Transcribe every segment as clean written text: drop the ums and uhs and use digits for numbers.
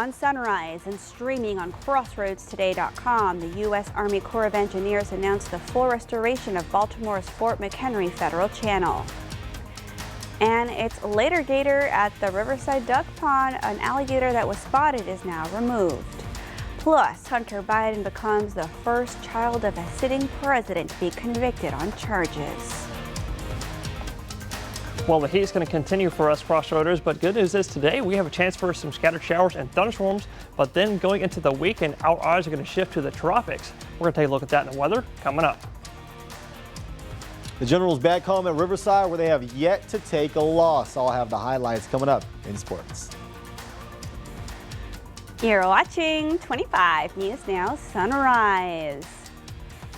On Sunrise and streaming on CrossroadsToday.com, the U.S. Army Corps of Engineers announced the full restoration of Baltimore's Fort McHenry Federal Channel. And its later gator at the Riverside Duck Pond, an alligator that was spotted, is now removed. Plus, Hunter Biden becomes the first child of a sitting president to be convicted on charges. Well, the heat is going to continue for us Crossroaders, but good news is today we have a chance for some scattered showers and thunderstorms, but then going into the weekend, our eyes are going to shift to the tropics. We're going to take a look at that in the weather coming up. The Generals back home at Riverside where they have yet to take a loss. I'll have the highlights coming up in sports. You're watching 25 News Now Sunrise.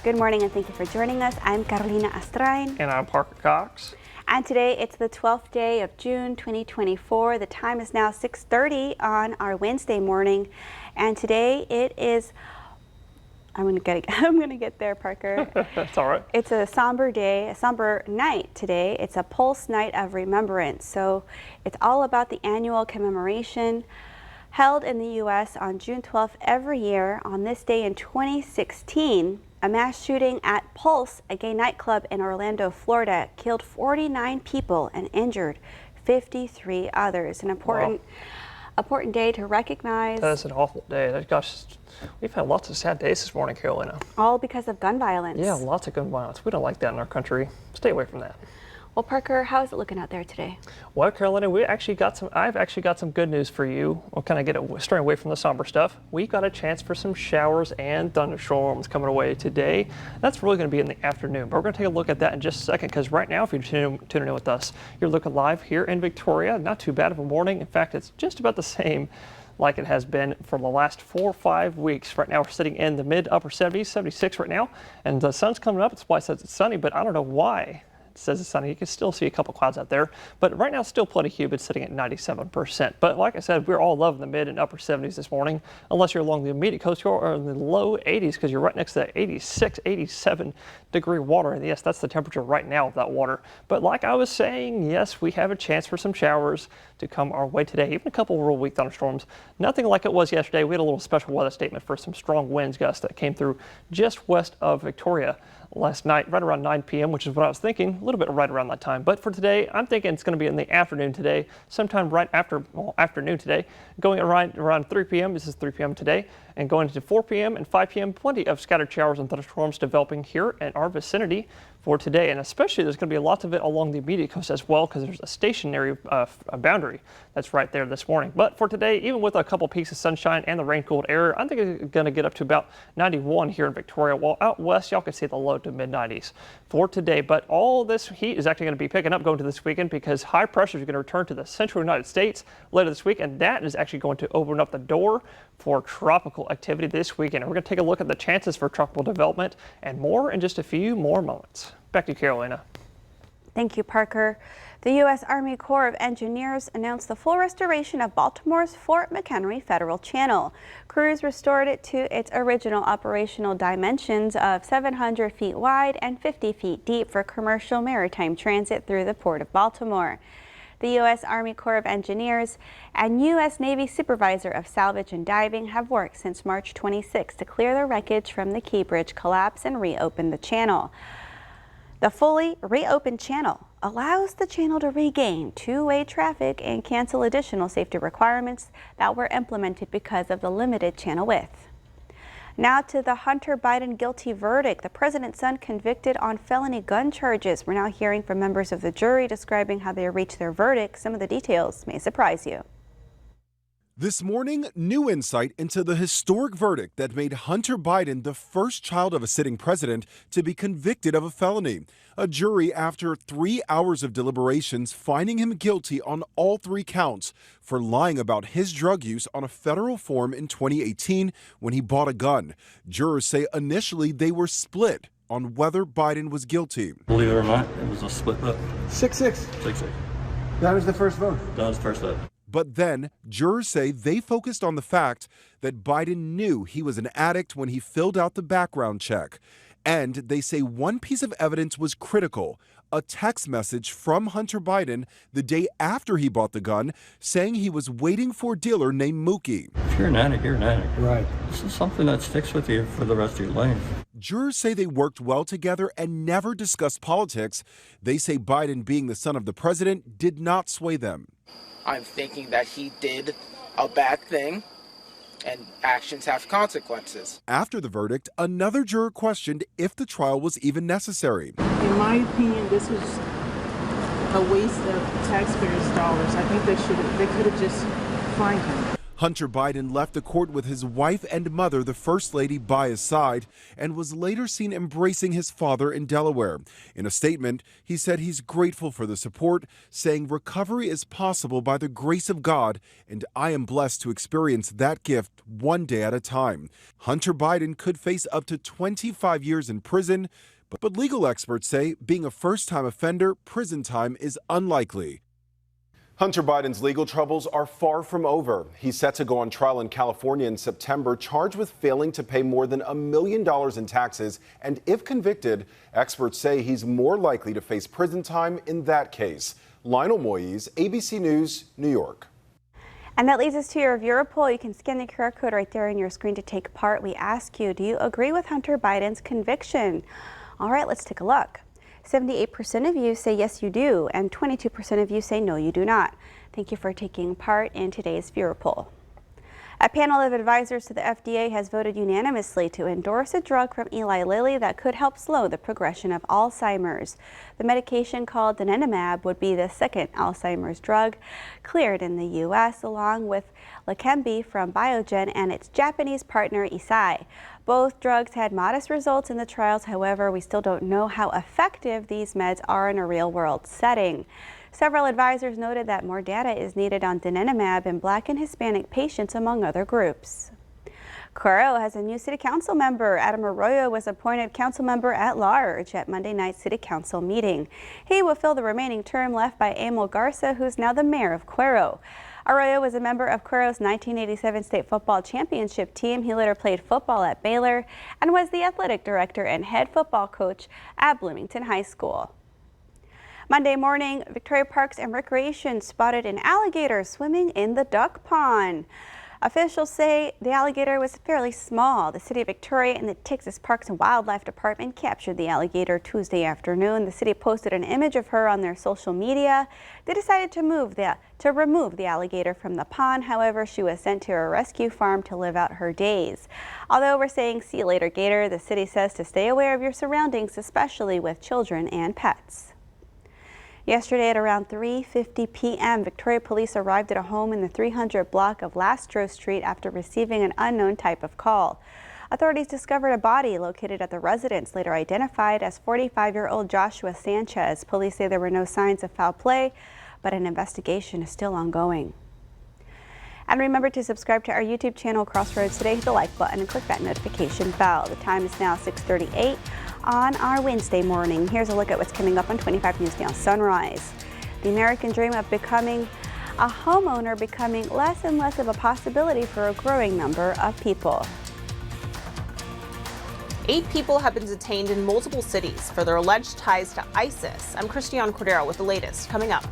Good morning and thank you for joining us. I'm Carolina Astrain. And I'm Parker Cox. And today it's the 12th day of June 2024. The time is now 6:30 on our Wednesday morning. And today it is, I'm gonna get there, Parker. That's all right. It's a somber day, a somber night today. It's a Pulse Night of Remembrance. So it's all about the annual commemoration held in the U.S. on June 12th every year. On this day in 2016, a mass shooting at Pulse, a gay nightclub in Orlando, Florida, killed 49 people and injured 53 others. An important day to recognize. That's an awful day. Gosh, we've had lots of sad days this morning, Carolina. All because of gun violence. Yeah, lots of gun violence. We don't like that in our country. Stay away from that. Well, Parker, how is it looking out there today? Well, Carolina, I've actually got some good news for you. We'll kind of get straight away from the somber stuff. We got a chance for some showers and thunderstorms coming away today. That's really going to be in the afternoon, but we're going to take a look at that in just a second, because right now, if you're tuning in with us, you're looking live here in Victoria. Not too bad of a morning. In fact, it's just about the same like it has been for the last 4 or 5 weeks. Right now, we're sitting in the mid-upper 70s, 76 right now, and the sun's coming up. That's why it says it's sunny, but I don't know why it says it's sunny. You can still see a couple clouds out there, but right now it's still plenty humid, sitting at 97%. But like I said, we're all loving the mid and upper 70s this morning, unless you're along the immediate coast, you're in the low 80s because you're right next to that 86, 87 degree water. And yes, that's the temperature right now of that water. But like I was saying, yes, we have a chance for some showers to come our way today, even a couple real weak thunderstorms. Nothing like it was yesterday. We had a little special weather statement for some strong winds gusts that came through just west of Victoria last night, right around 9 p.m., which is what I was thinking, a little bit right around that time. But for today, I'm thinking it's going to be in the afternoon today, sometime right after, afternoon today, going around 3 p.m. This is 3 p.m. today, and going into 4 p.m. and 5 p.m., plenty of scattered showers and thunderstorms developing here in our vicinity for today. And especially there's going to be lots of it along the immediate coast as well, because there's a stationary boundary that's right there this morning. But for today, even with a couple peaks of sunshine and the rain-cooled air, I think it's going to get up to about 91 here in Victoria, while out west, y'all can see the low to mid-90s for today. But all this heat is actually going to be picking up going to this weekend, because high pressure is going to return to the central United States later this week, and that is actually going to open up the door for tropical activity this weekend. And we're going to take a look at the chances for tropical development and more in just a few more moments. Back to you, Carolina. Thank you, Parker. The U.S. Army Corps of Engineers announced the full restoration of Baltimore's Fort McHenry Federal Channel. Crews restored it to its original operational dimensions of 700 feet wide and 50 feet deep for commercial maritime transit through the Port of Baltimore. The U.S. Army Corps of Engineers and U.S. Navy Supervisor of Salvage and Diving have worked since March 26 to clear the wreckage from the Key Bridge collapse and reopen the channel. The fully reopened channel allows the channel to regain two-way traffic and cancel additional safety requirements that were implemented because of the limited channel width. Now to the Hunter Biden guilty verdict. The president's son convicted on felony gun charges. We're now hearing from members of the jury describing how they reached their verdict. Some of the details may surprise you. This morning, new insight into the historic verdict that made Hunter Biden the first child of a sitting president to be convicted of a felony. A jury, after 3 hours of deliberations, finding him guilty on all 3 counts for lying about his drug use on a federal form in 2018 when he bought a gun. Jurors say initially they were split on whether Biden was guilty. Believe it or not, it was a split vote. 6-6. 6-6. That was the first vote. That was the first vote. But then, jurors say they focused on the fact that Biden knew he was an addict when he filled out the background check. And they say one piece of evidence was critical, a text message from Hunter Biden the day after he bought the gun saying he was waiting for a dealer named Mookie. If you're an addict, you're an addict. Right. This is something that sticks with you for the rest of your life. Jurors say they worked well together and never discussed politics. They say Biden, being the son of the president, did not sway them. I'm thinking that he did a bad thing, and actions have consequences. After the verdict, another juror questioned if the trial was even necessary. In my opinion, this was a waste of taxpayers' dollars. I think they could have just fined him. Hunter Biden left the court with his wife and mother, the First Lady, by his side, and was later seen embracing his father in Delaware. In a statement, he said he's grateful for the support, saying recovery is possible by the grace of God, and I am blessed to experience that gift one day at a time. Hunter Biden could face up to 25 years in prison, but legal experts say being a first-time offender, prison time is unlikely. Hunter Biden's legal troubles are far from over. He's set to go on trial in California in September, charged with failing to pay more than $1 million in taxes. And if convicted, experts say he's more likely to face prison time in that case. Lionel Moyes, ABC News, New York. And that leads us to your viewer poll. You can scan the QR code right there on your screen to take part. We ask you, do you agree with Hunter Biden's conviction? All right, let's take a look. 78% of you say yes, you do, and 22% of you say no, you do not. Thank you for taking part in today's viewer poll. A panel of advisors to the FDA has voted unanimously to endorse a drug from Eli Lilly that could help slow the progression of Alzheimer's. The medication, called donanemab, would be the second Alzheimer's drug cleared in the U.S., along with Leqembi from Biogen and its Japanese partner Eisai. Both drugs had modest results in the trials. However, we still don't know how effective these meds are in a real-world setting. Several advisors noted that more data is needed on donanemab in Black and Hispanic patients, among other groups. Cuero has a new city council member. Adam Arroyo was appointed council member at large at Monday night's city council meeting. He will fill the remaining term left by Emil Garza, who's now the mayor of Cuero. Arroyo was a member of Cuero's 1987 state football championship team. He later played football at Baylor and was the athletic director and head football coach at Bloomington High School. Monday morning, Victoria Parks and Recreation spotted an alligator swimming in the duck pond. Officials say the alligator was fairly small. The City of Victoria and the Texas Parks and Wildlife Department captured the alligator Tuesday afternoon. The city posted an image of her on their social media. They decided to remove the alligator from the pond. However, she was sent to a rescue farm to live out her days. Although we're saying see you later, gator, the city says to stay aware of your surroundings, especially with children and pets. Yesterday at around 3:50 p.m., Victoria police arrived at a home in the 300 block of Lastro Street after receiving an unknown type of call. Authorities discovered a body located at the residence, later identified as 45-year-old Joshua Sanchez. Police say there were no signs of foul play, but an investigation is still ongoing. And remember to subscribe to our YouTube channel, Crossroads Today. Hit the like button and click that notification bell. The time is now 6:38 on our Wednesday morning. Here's a look at what's coming up on 25 News Now Sunrise. The American dream of becoming a homeowner becoming less and less of a possibility for a growing number of people. 8 people have been detained in multiple cities for their alleged ties to ISIS. I'm Christiane Cordero with the latest coming up.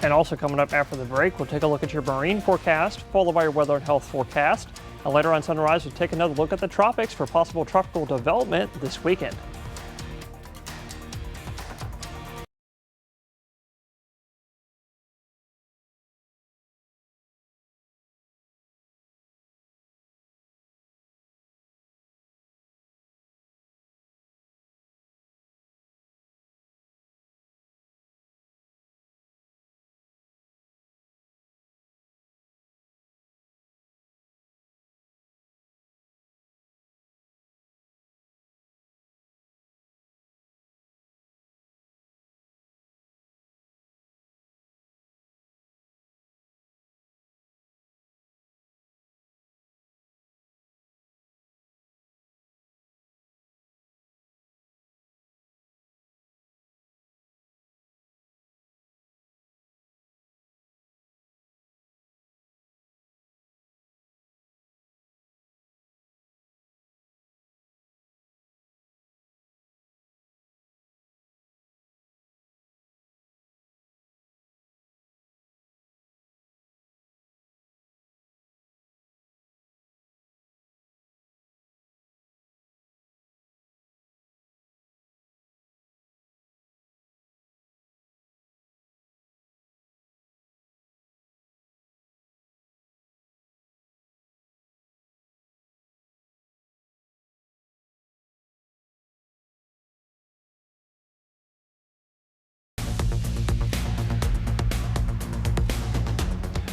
And also coming up after the break, we'll take a look at your marine forecast, followed by your weather and health forecast. And later on Sunrise, we'll take another look at the tropics for possible tropical development this weekend.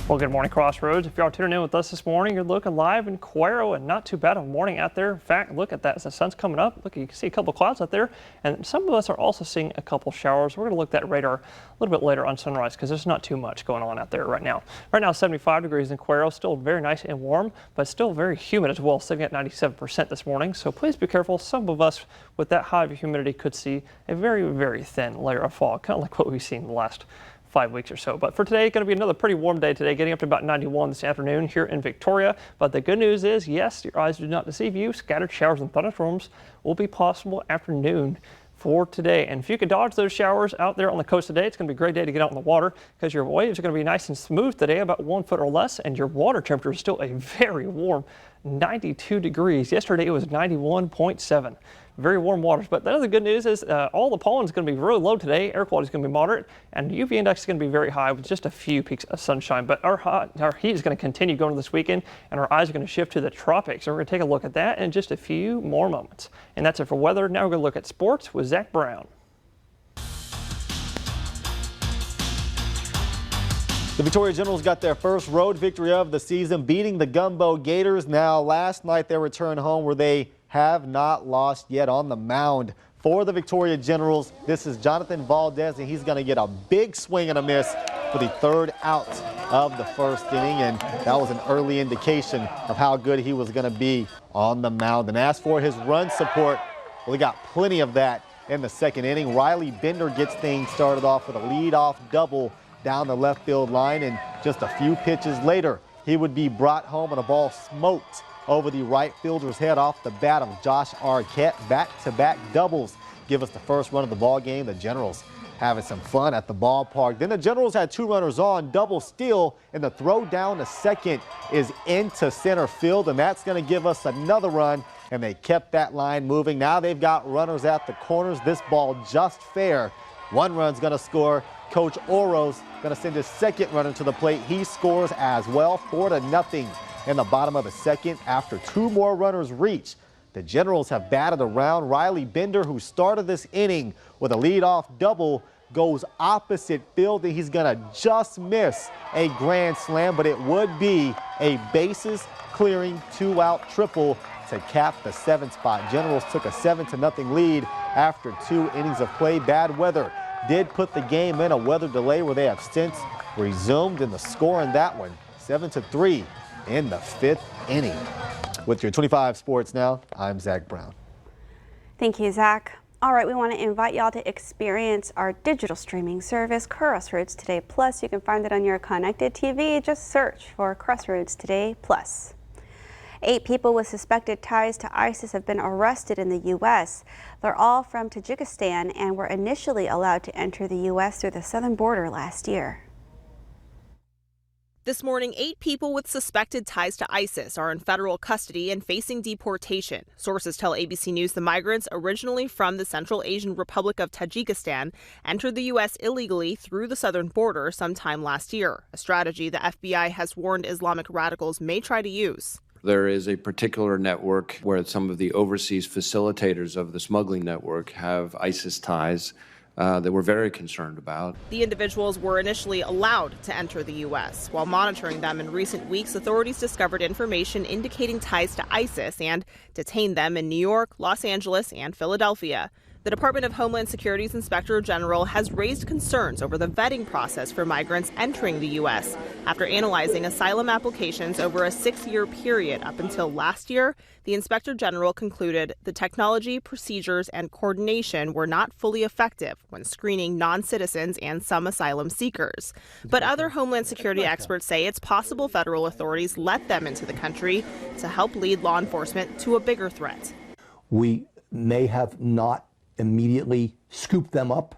Well, good morning, Crossroads. If you are tuning in with us this morning, you're looking live in Cuero, and not too bad of a morning out there. In fact, look at that. As the sun's coming up, look, you can see a couple clouds out there, and some of us are also seeing a couple showers. We're going to look at that radar a little bit later on sunrise because there's not too much going on out there right now. Right now, 75 degrees in Cuero, still very nice and warm, but still very humid as well, sitting at 97% this morning. So please be careful. Some of us with that high of humidity could see a very, very thin layer of fog, kind of like what we've seen in the last 5 weeks or so. But for today, going to be another pretty warm day today, getting up to about 91 this afternoon here in Victoria. But the good news is, yes, your eyes do not deceive you. Scattered showers and thunderstorms will be possible afternoon for today. And if you could dodge those showers out there on the coast today, it's going to be a great day to get out in the water because your waves are going to be nice and smooth today, about 1 foot or less, and your water temperature is still a very warm 92 degrees. Yesterday it was 91.7. Very warm waters. But the other good news is all the pollen is going to be really low today. Air quality is going to be moderate, and UV index is going to be very high with just a few peaks of sunshine. But our heat is going to continue going this weekend, and our eyes are going to shift to the tropics. So we're going to take a look at that in just a few more moments. And that's it for weather. Now we're going to look at sports with Zach Brown. The Victoria Generals got their first road victory of the season, beating the Gumbo Gators. Now, last night they returned home where they have not lost yet on the mound. For the Victoria Generals, this is Jonathan Valdez, and he's going to get a big swing and a miss for the third out of the first inning, and that was an early indication of how good he was going to be on the mound. And as for his run support, well, he got plenty of that in the second inning. Riley Bender gets things started off with a leadoff double down the left field line, and just a few pitches later, he would be brought home and a ball smoked over the right fielder's head off the bat of Josh Arquette. Back-to-back doubles give us the first run of the ball game. The Generals having some fun at the ballpark. Then the Generals had 2 runners on, double steal, and the throw down to second is into center field, and that's going to give us another run, and they kept that line moving. Now they've got runners at the corners. This ball just fair. 1 run's going to score. Coach Oros going to send his second runner to the plate. He scores as well, 4-0 in the bottom of the second after 2 more runners reach. The Generals have batted around. Riley Bender, who started this inning with a leadoff double, goes opposite field, and he's going to just miss a grand slam, but it would be a bases clearing 2-out triple to cap the 7th spot. Generals took a 7-0 lead after 2 innings of play. Bad weather did put the game in a weather delay where they have since resumed, in the score in that one, 7-3 in the 5th inning. With your 25 Sports Now, I'm Zach Brown. Thank you, Zach. All right, we want to invite y'all to experience our digital streaming service, Crossroads Today Plus. You can find it on your connected TV. Just search for Crossroads Today Plus. 8 people with suspected ties to ISIS have been arrested in the U.S. They're all from Tajikistan and were initially allowed to enter the U.S. through the southern border last year. This morning, 8 people with suspected ties to ISIS are in federal custody and facing deportation. Sources tell ABC News the migrants, originally from the Central Asian Republic of Tajikistan, entered the U.S. illegally through the southern border sometime last year, a strategy the FBI has warned Islamic radicals may try to use. There is a particular network where some of the overseas facilitators of the smuggling network have ISIS ties that we're very concerned about. The individuals were initially allowed to enter the U.S. While monitoring them in recent weeks, authorities discovered information indicating ties to ISIS and detained them in New York, Los Angeles, and Philadelphia. The Department of Homeland Security's Inspector General has raised concerns over the vetting process for migrants entering the U.S. after analyzing asylum applications over a 6-year period up until last year. The Inspector General concluded the technology, procedures, and coordination were not fully effective when screening non-citizens and some asylum seekers. But other Homeland Security experts say it's possible federal authorities let them into the country to help lead law enforcement to a bigger threat. We may have not immediately scooped them up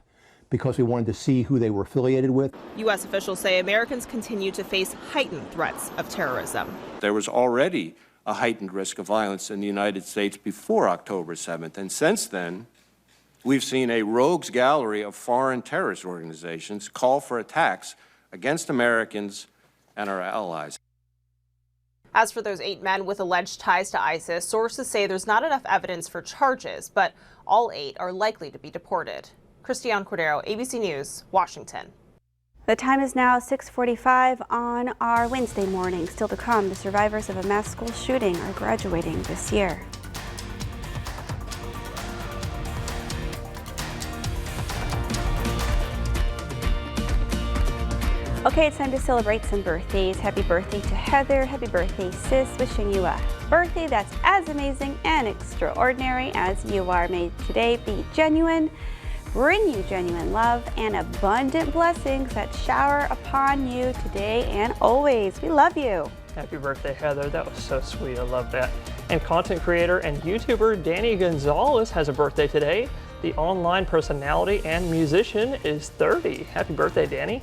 because we wanted to see who they were affiliated with. U.S. officials say Americans continue to face heightened threats of terrorism. There was already a heightened risk of violence in the United States before October 7th, and since then, we've seen a rogues gallery of foreign terrorist organizations call for attacks against Americans and our allies. As for those 8 men with alleged ties to ISIS, sources say there's not enough evidence for charges, but all 8 are likely to be deported. Christiane Cordero, ABC News, Washington. The time is now 6:45 on our Wednesday morning. Still to come, the survivors of a mass school shooting are graduating this year. Okay, it's time to celebrate some birthdays. Happy birthday to Heather. Happy birthday, sis. Wishing you a birthday that's as amazing and extraordinary as you are. May today be genuine, bring you genuine love and abundant blessings that shower upon you today and always. We love you. Happy birthday, Heather. That was so sweet. I love that. And content creator and YouTuber Danny Gonzalez has a birthday today. The online personality and musician is 30. Happy birthday, Danny.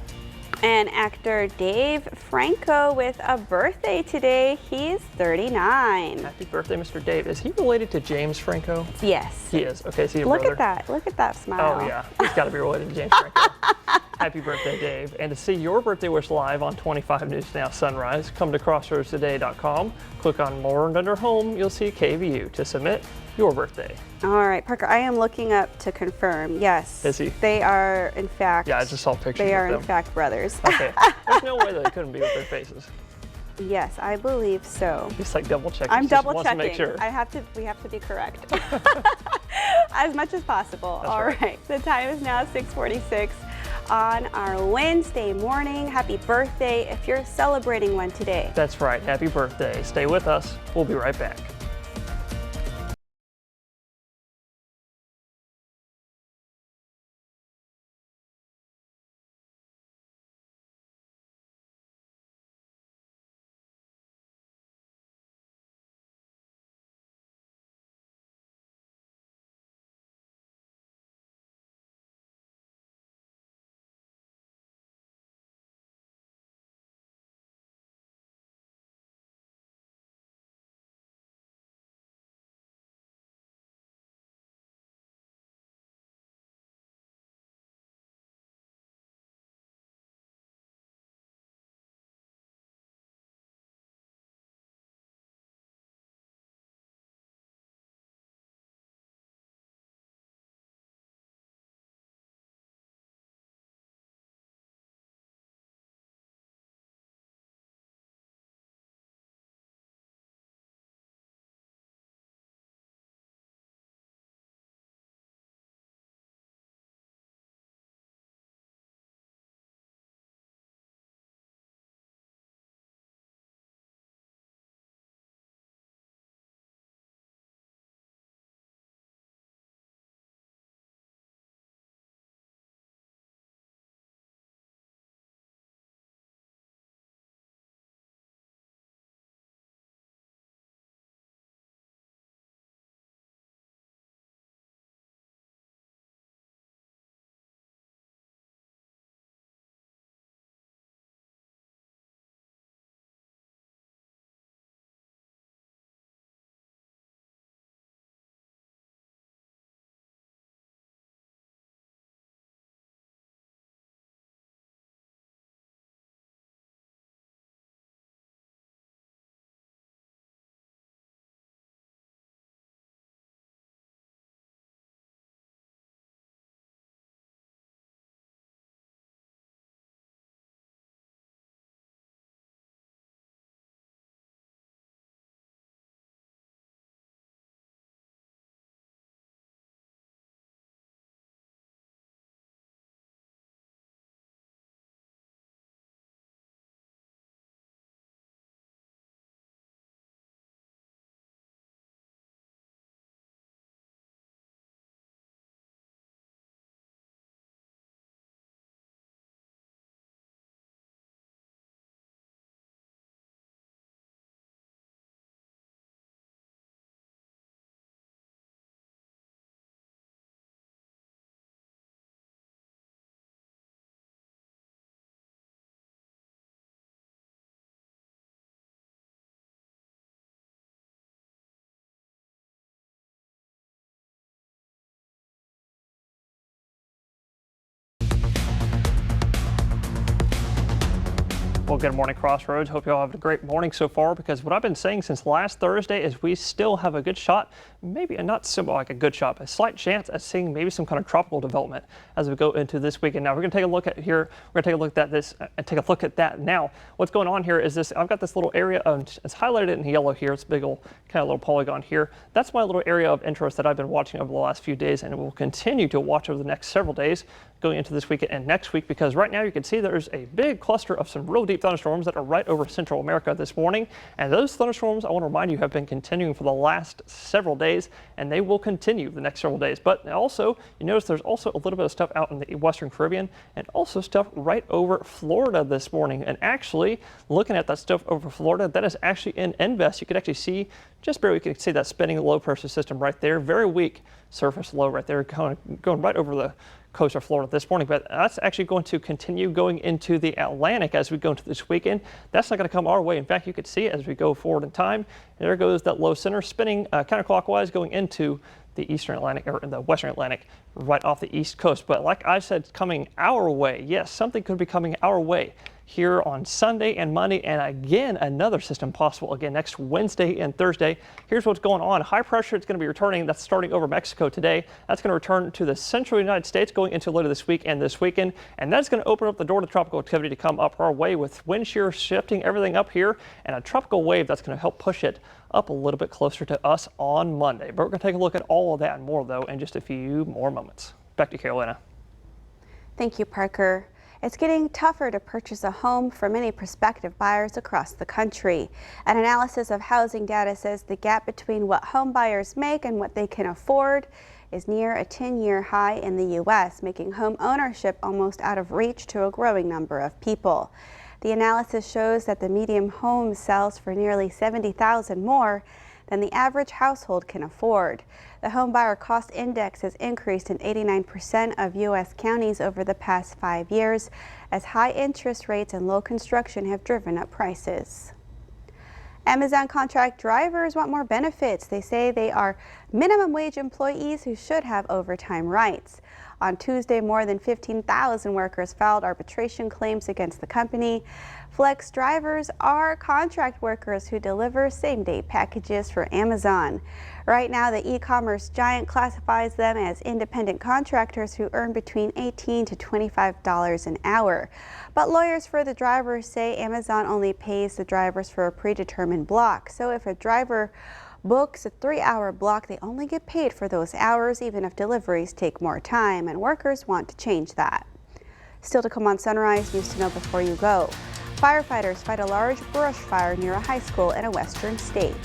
And actor Dave Franco with a birthday today. He's 39. Happy birthday, Mr. Dave. Is he related to James Franco? Yes. He is. Okay, so your Look brother. at that. Look at that smile. Oh, yeah. He's got to be related to James Franco. Happy birthday, Dave. And to see your birthday wish live on 25 News Now Sunrise, come to crossroadstoday.com. Click on More and under Home. You'll see KVU to submit your birthday. All right, Parker, I am looking up to confirm. Yes. Is he? They are, in fact. Yeah, I just saw pictures They are, of in them. fact, brothers. Okay. There's no way that they couldn't be with their faces. Yes, I believe so. He's like double checking. I'm Just double wants to checking. make sure. We have to be correct. As much as possible. That's All right. right. The time is now 6:46 on our Wednesday morning. Happy birthday if you're celebrating one today. That's right. Happy birthday. Stay with us. We'll be right back. Well, good morning, Crossroads. Hope you all have a great morning so far, because what I've been saying since last Thursday is we still have a good shot, maybe not so like a good shot, but a slight chance at seeing maybe some kind of tropical development as we go into this weekend. Now we're going to take a look at here. We're going to take a look at this and take a look at that now. What's going on here is this. I've got this little area of, it's highlighted in yellow here. It's a big old kind of little polygon here. That's my little area of interest that I've been watching over the last few days, and will continue to watch over the next several days going into this weekend and next week, because right now you can see there's a big cluster of some real deep thunderstorms that are right over Central America this morning. And those thunderstorms, I want to remind you, have been continuing for the last several days, and they will continue the next several days. But also, you notice there's also a little bit of stuff out in the Western Caribbean, and also stuff right over Florida this morning. And actually, looking at that stuff over Florida, that is actually in Invest. You could actually see, just barely, you can see that spinning low pressure system right there. Very weak surface low right there, going right over the coast of Florida this morning, but that's actually going to continue going into the Atlantic as we go into this weekend. That's not going to come our way. In fact, you could see it as we go forward in time. There goes that low center spinning counterclockwise going into the Eastern Atlantic, or the Western Atlantic, right off the East Coast. But like I said, coming our way. Yes, something could be coming our way here on Sunday and Monday, and again another system possible again next Wednesday and Thursday. Here's what's going on. High pressure, it's going to be returning. That's starting over Mexico today. That's going to return to the central United States going into later this week and this weekend, and that's going to open up the door to tropical activity to come up our way, with wind shear shifting everything up here, and a tropical wave that's going to help push it up a little bit closer to us on Monday. But we're going to take a look at all of that and more, though, in just a few more moments. Back to Carolina. Thank you, Parker. It's getting tougher to purchase a home for many prospective buyers across the country. An analysis of housing data says the gap between what home buyers make and what they can afford is near a 10-year high in the U.S., making home ownership almost out of reach to a growing number of people. The analysis shows that the median home sells for nearly $70,000 more than the average household can afford. The home buyer cost index has increased in 89% of U.S. counties over the past 5 years, as high interest rates and low construction have driven up prices. Amazon contract drivers want more benefits. They say they are minimum wage employees who should have overtime rights. On Tuesday, more than 15,000 workers filed arbitration claims against the company. Flex drivers are contract workers who deliver same-day packages for Amazon. Right now, the e-commerce giant classifies them as independent contractors who earn between $18 to $25 an hour. But lawyers for the drivers say Amazon only pays the drivers for a predetermined block. So if a driver books a 3-hour block, they only get paid for those hours, even if deliveries take more time, and workers want to change that. Still to come on Sunrise, news to know before you go. Firefighters fight a large brush fire near a high school in a western state.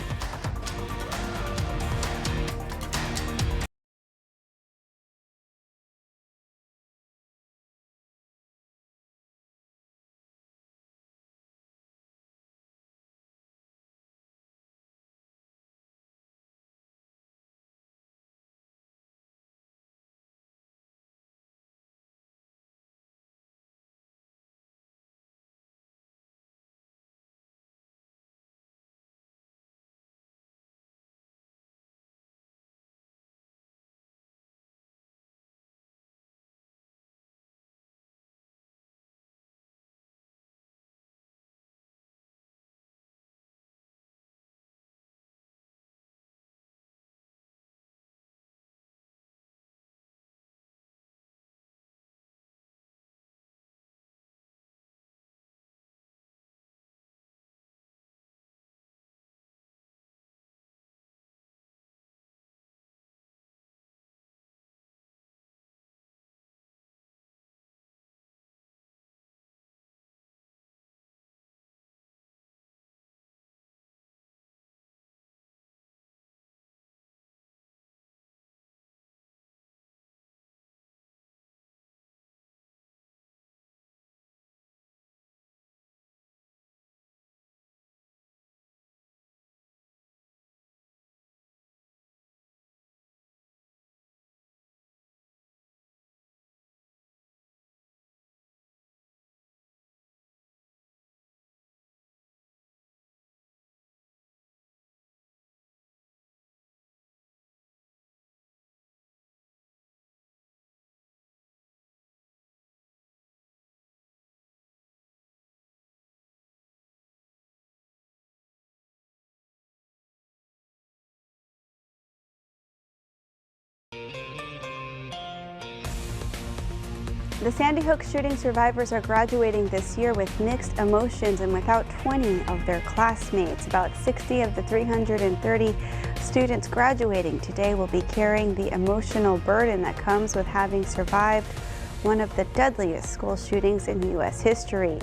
The Sandy Hook shooting survivors are graduating this year with mixed emotions and without 20 of their classmates. About 60 of the 330 students graduating today will be carrying the emotional burden that comes with having survived one of the deadliest school shootings in U.S. history.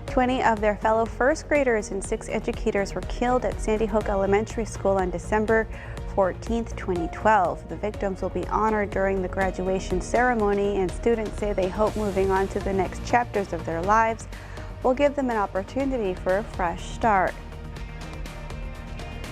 20 of their fellow first graders and 6 educators were killed at Sandy Hook Elementary School on December 14, 2012. The victims will be honored during the graduation ceremony, and students say they hope moving on to the next chapters of their lives will give them an opportunity for a fresh start.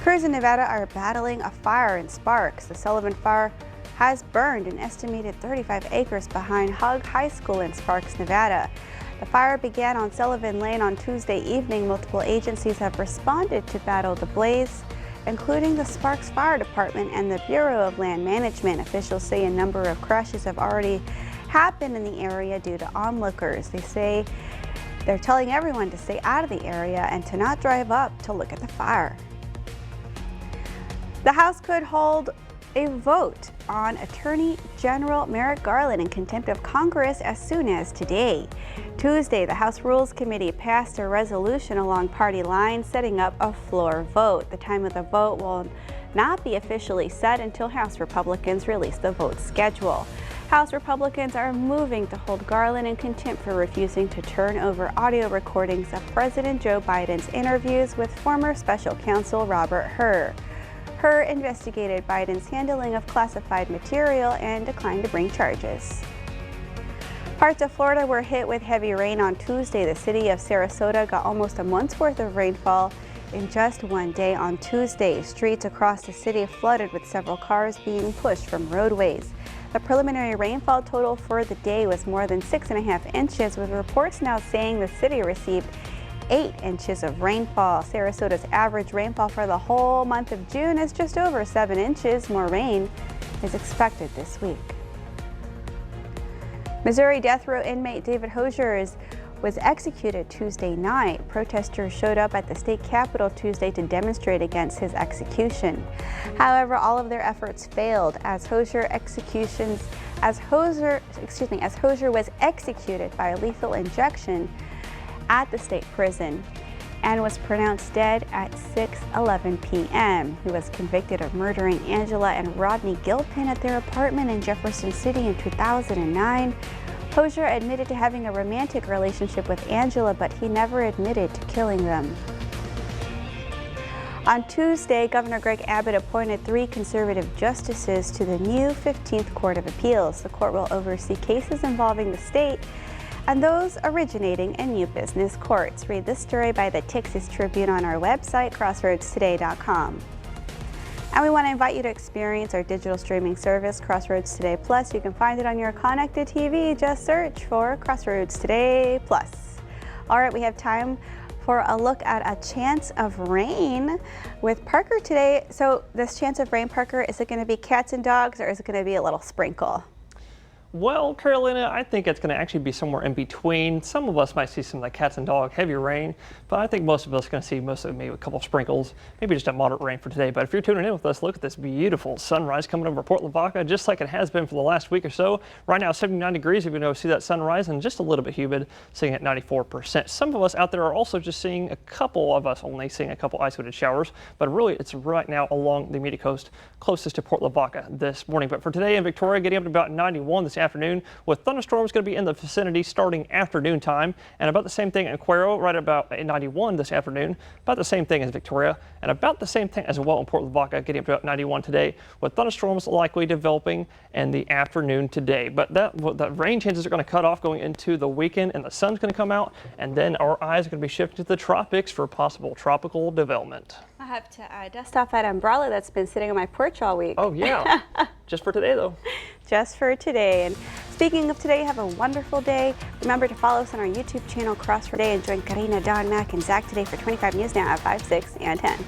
Crews in Nevada are battling a fire in Sparks. The Sullivan Fire has burned an estimated 35 acres behind Hug High School in Sparks, Nevada. The fire began on Sullivan Lane on Tuesday evening. Multiple agencies have responded to battle the blaze, including the Sparks Fire Department and the Bureau of Land Management. Officials say a number of crashes have already happened in the area due to onlookers. They say they're telling everyone to stay out of the area and to not drive up to look at the fire. The House could hold a vote on Attorney General Merrick Garland in contempt of Congress as soon as today. Tuesday, the House Rules Committee passed a resolution along party lines setting up a floor vote. The time of the vote will not be officially set until House Republicans release the vote schedule. House Republicans are moving to hold Garland in contempt for refusing to turn over audio recordings of President Joe Biden's interviews with former special counsel Robert Hur. Hur investigated Biden's handling of classified material and declined to bring charges. Parts of Florida were hit with heavy rain on Tuesday. The city of Sarasota got almost a month's worth of rainfall in just one day on Tuesday. Streets across the city flooded with several cars being pushed from roadways. The preliminary rainfall total for the day was more than 6.5 inches, with reports now saying the city received 8 inches of rainfall. Sarasota's average rainfall for the whole month of June is just over 7 inches. More rain is expected this week. Missouri death row inmate David Hosier was executed Tuesday night. Protesters showed up at the state capitol Tuesday to demonstrate against his execution. However, all of their efforts failed as Hosier was executed by a lethal injection at the state prison and was pronounced dead at 6:11 p.m. He was convicted of murdering Angela and Rodney Gilpin at their apartment in Jefferson City in 2009. Hosier admitted to having a romantic relationship with Angela, but he never admitted to killing them. On Tuesday, Governor Greg Abbott appointed 3 conservative justices to the new 15th Court of Appeals. The court will oversee cases involving the state and those originating in new business courts. Read this story by the Texas Tribune on our website, crossroadstoday.com. And we want to invite you to experience our digital streaming service, Crossroads Today Plus. You can find it on your connected TV. Just search for Crossroads Today Plus. All right, we have time for a look at a chance of rain with Parker today. So this chance of rain, Parker, is it going to be cats and dogs, or is it going to be a little sprinkle? Well, Carolina, I think it's going to actually be somewhere in between. Some of us might see some like cats and dog heavy rain, but I think most of us are going to see most of maybe a couple of sprinkles, maybe just a moderate rain for today. But if you're tuning in with us, look at this beautiful sunrise coming over Port Lavaca, just like it has been for the last week or so. Right now, 79 degrees if you know see that sunrise, and just a little bit humid, sitting at 94%. Some of us out there are also just seeing a couple isolated showers, but really it's right now along the immediate coast closest to Port Lavaca this morning. But for today in Victoria, getting up to about 91 this afternoon, with thunderstorms going to be in the vicinity starting afternoon time, and about the same thing in Cuero, right about 91 this afternoon, about the same thing as Victoria, and about the same thing as well in Port Lavaca, getting up to about 91 today, with thunderstorms likely developing in the afternoon today. But the rain chances are going to cut off going into the weekend, and the sun's going to come out, and then our eyes are going to be shifted to the tropics for possible tropical development. I have to dust off that umbrella that's been sitting on my porch all week. Oh yeah, just for today though. Just for today. And speaking of today, have a wonderful day. Remember to follow us on our YouTube channel, Crossroads Today, and join Karina, Don, Mac, and Zach today for 25 News Now at 5, 6, and 10.